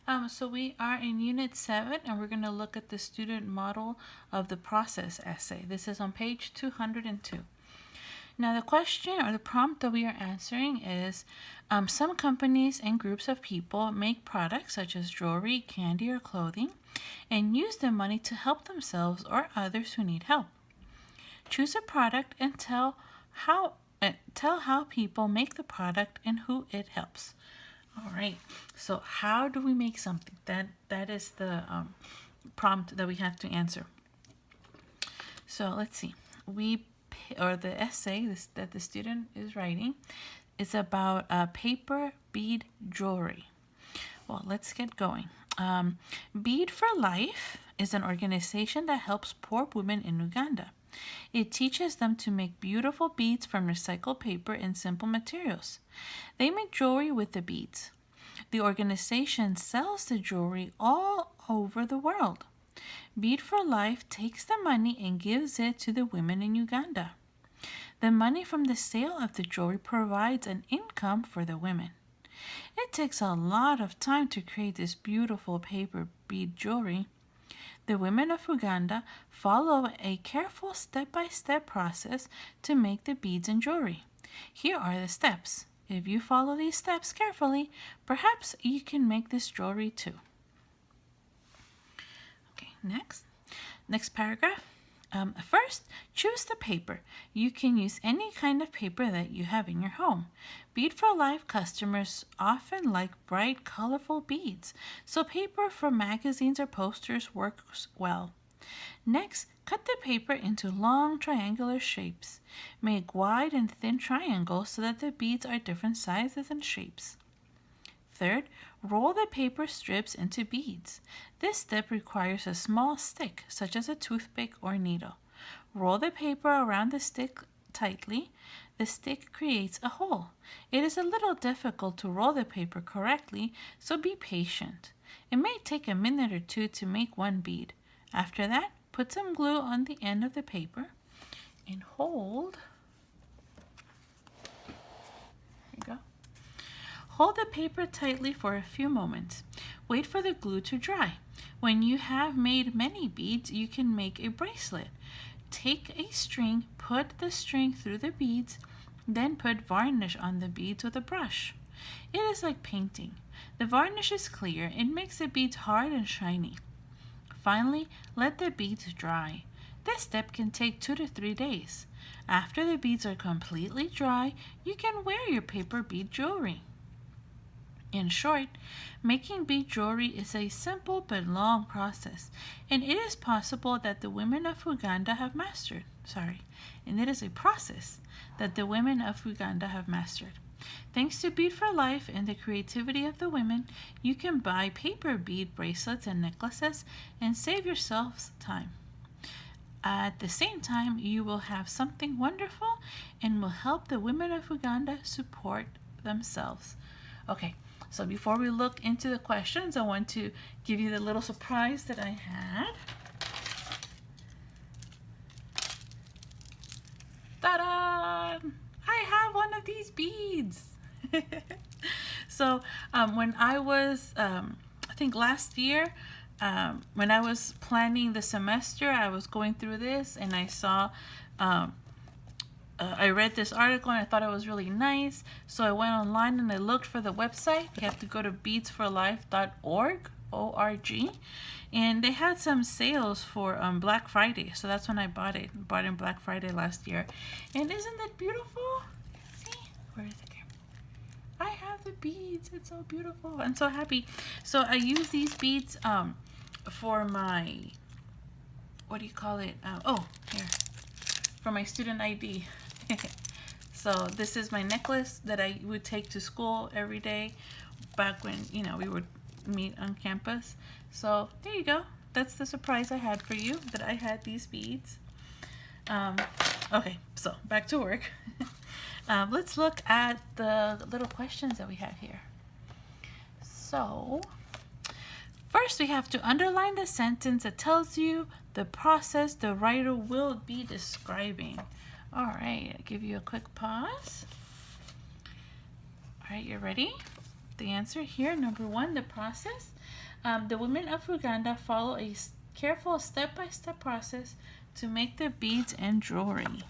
9. So we are in Unit 7, and we're going to look at the student model of the process essay. This is on page 202. Now the question or the prompt that we are answering is, some companies and groups of people make products such as jewelry, candy, or clothing, and use the money to help themselves or others who need help. Choose a product and tell how people make the product and who it helps. All right. So how do we make something? That is the prompt that we have to answer. So let's see. The essay that the student is writing is about paper bead jewelry. Well, let's get going. Bead for Life is an organization that helps poor women in Uganda. It teaches them to make beautiful beads from recycled paper and simple materials. They make jewelry with the beads. The organization sells the jewelry all over the world. Bead for Life takes the money and gives it to the women in Uganda. The money from the sale of the jewelry provides an income for the women. It takes a lot of time to create this beautiful paper bead jewelry. The women of Uganda follow a careful step-by-step process to make the beads and jewelry. Here are the steps. If you follow these steps carefully, perhaps you can make this jewelry too. Okay, next paragraph. First, choose the paper. You can use any kind of paper that you have in your home. Bead for Life customers often like bright, colorful beads, so paper from magazines or posters works well. Next, cut the paper into long triangular shapes. Make wide and thin triangles so that the beads are different sizes and shapes. Third, roll the paper strips into beads. This step requires a small stick, such as a toothpick or needle. Roll the paper around the stick tightly. The stick creates a hole. It is a little difficult to roll the paper correctly, so be patient. It may take a minute or two to make one bead. After that, put some glue on the end of the paper and hold. There you go. Hold the paper tightly for a few moments. Wait for the glue to dry. When you have made many beads, you can make a bracelet. Take a string, put the string through the beads, then put varnish on the beads with a brush. It is like painting. The varnish is clear. It makes the beads hard and shiny. Finally, let the beads dry. This step can take 2 to 3 days. After the beads are completely dry, you can wear your paper bead jewelry. In short, making bead jewelry is a simple but long process, and it is possible that the women of Uganda have mastered. And it is a process that the women of Uganda have mastered. Thanks to Bead for Life and the creativity of the women, you can buy paper bead bracelets and necklaces and save yourselves time. At the same time, you will have something wonderful and will help the women of Uganda support themselves. Okay. So before we look into the questions, I want to give you the little surprise that I had. Ta-da! I have one of these beads. So when I was, I think last year, when I was planning the semester, I was going through this and I saw I read this article and I thought it was really nice, so I went online and I looked for the website. You have to go to beadsforlife.org, O-R-G, and they had some sales for Black Friday, so that's when I bought it. Bought in Black Friday last year, and isn't that beautiful? See, where is the camera? I have the beads. It's so beautiful. I'm so happy. So I use these beads for my, what do you call it? Here, for my student ID. So this is my necklace that I would take to school every day back when, we would meet on campus. So there you go. That's the surprise I had for you, that I had these beads. Okay, so back to work. Let's look at the little questions that we have here. So first we have to underline the sentence that tells you the process the writer will be describing. All right, I'll give you a quick pause. All right, you ready? The answer here, number 1, the process. The women of Uganda follow a careful step-by-step process to make the beads and jewelry.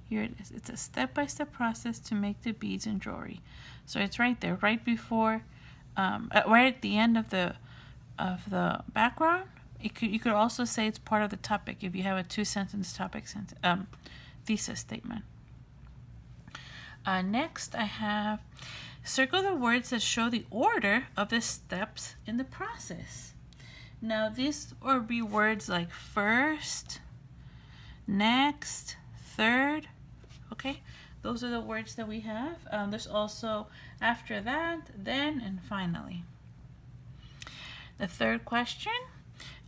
Here it is. It's a step-by-step process to make the beads and jewelry. So it's right there, right before, right at the end of the background. You could also say it's part of the topic if you have a 2-sentence topic thesis statement. Next, I have circle the words that show the order of the steps in the process. Now, these would be words like first, next, third. Okay, those are the words that we have. There's also after that, then, and finally. The third question.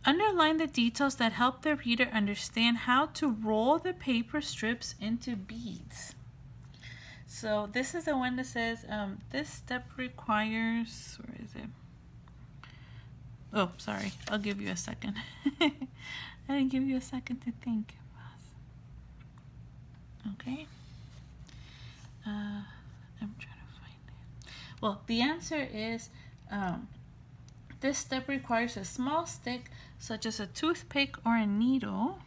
Underline the details that help the reader understand how to roll the paper strips into beads. So this is the one that says, this step requires, where is it? Oh, sorry, I'll give you a second. I didn't give you a second to think. Okay. I'm trying to find it. Well, the answer is, this step requires a small stick, such as a toothpick or a needle.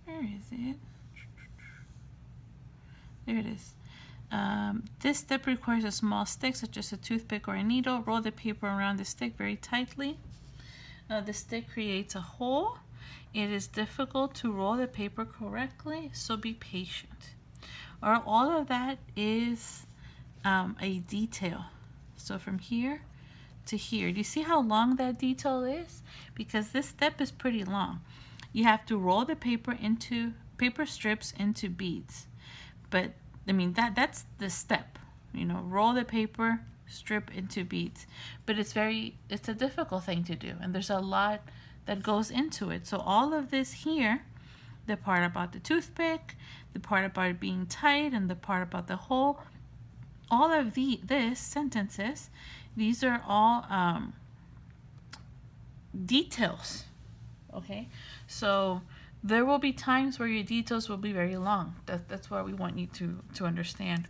Where is it? There it is. This step requires a small stick, such as a toothpick or a needle. Roll the paper around the stick very tightly. The stick creates a hole. It is difficult to roll the paper correctly, so be patient. All of that is a detail. So from here to here, do you see how long that detail is? Because this step is pretty long. You have to roll the paper strips into beads. But I mean, that's the step, roll the paper strip into beads. But it's a difficult thing to do, and there's a lot that goes into it. So all of this here, the part about the toothpick, the part about it being tight, and the part about the hole, all of this sentences, these are all details. Okay, so there will be times where your details will be very long. That's what we want you to understand.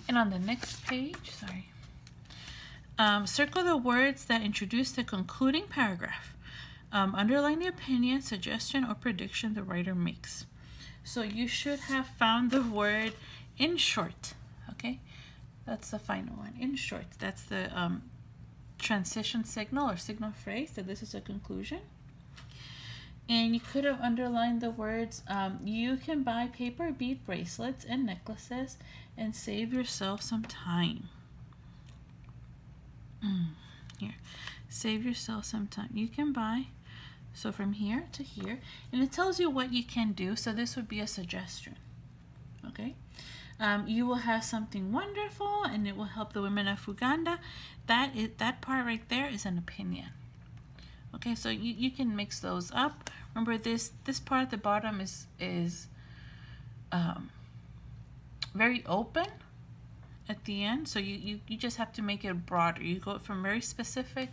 And on the next page, circle the words that introduce the concluding paragraph. Underline the opinion, suggestion, or prediction the writer makes. So you should have found the word in short. Okay, that's the final one. In short, that's the transition signal or signal phrase that this is a conclusion. And you could have underlined the words, you can buy paper bead bracelets and necklaces and save yourself some time. Here, save yourself some time. You can buy, so from here to here, and it tells you what you can do, so this would be a suggestion. Okay, you will have something wonderful and it will help the women of Uganda. That part right there is an opinion. Okay, so you can mix those up. Remember, this part at the bottom is very open at the end, so you just have to make it broader. You go from very specific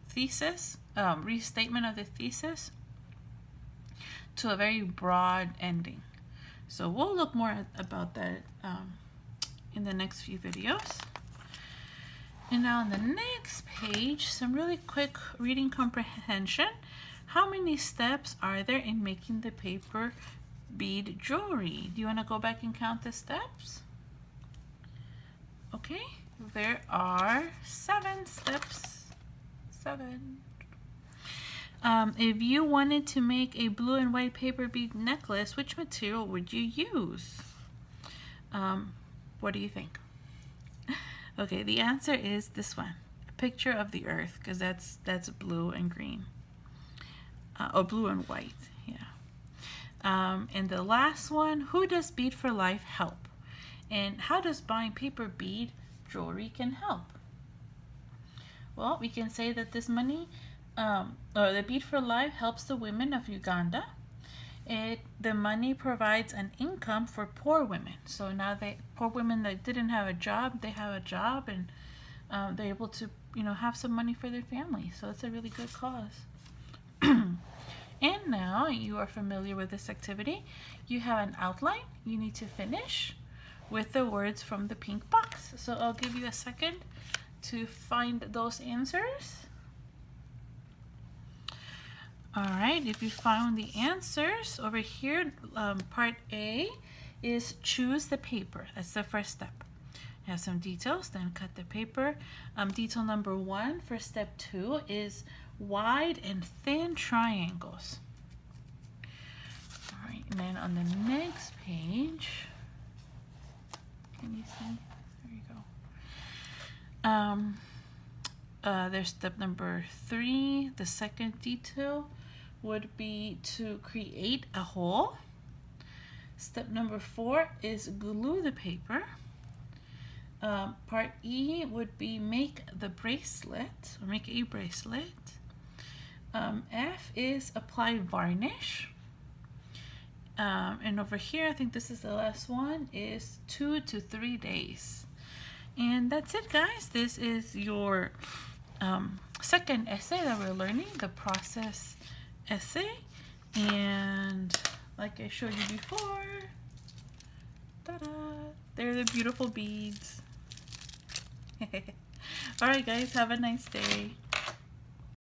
thesis, restatement of the thesis, to a very broad ending. So we'll look more about that in the next few videos. And now on the next page, some really quick reading comprehension. How many steps are there in making the paper bead jewelry? Do you want to go back and count the steps? Okay, there are 7 steps. 7. If you wanted to make a blue and white paper bead necklace, which material would you use? What do you think? Okay, the answer is this one, a picture of the earth, because that's blue and green, or blue and white, yeah. And the last one, who does Bead for Life help? And how does buying paper bead jewelry can help? Well, we can say that this money, or the Bead for Life helps the women of Uganda. The money provides an income for poor women. So now poor women that didn't have a job, they have a job, and they're able to, have some money for their family. So it's a really good cause. And now you are familiar with this activity. You have an outline you need to finish. with the words from the pink box. So I'll give you a second to find those answers. All right, if you found the answers over here, part A is choose the paper. That's the first step. Have some details, then cut the paper. Detail number 1 for step 2 is wide and thin triangles. All right, and then on the next page, can you see? There you go. There's step number 3. The second detail would be to create a hole. Step number 4 is glue the paper. Part E would be make the bracelet, or make a bracelet. F is apply varnish. And over here, I think this is the last one, is 2 to 3 days. And that's it, guys. This is your second essay that we're learning, the process essay. And like I showed you before, ta-da, they're the beautiful beads. All right, guys, have a nice day.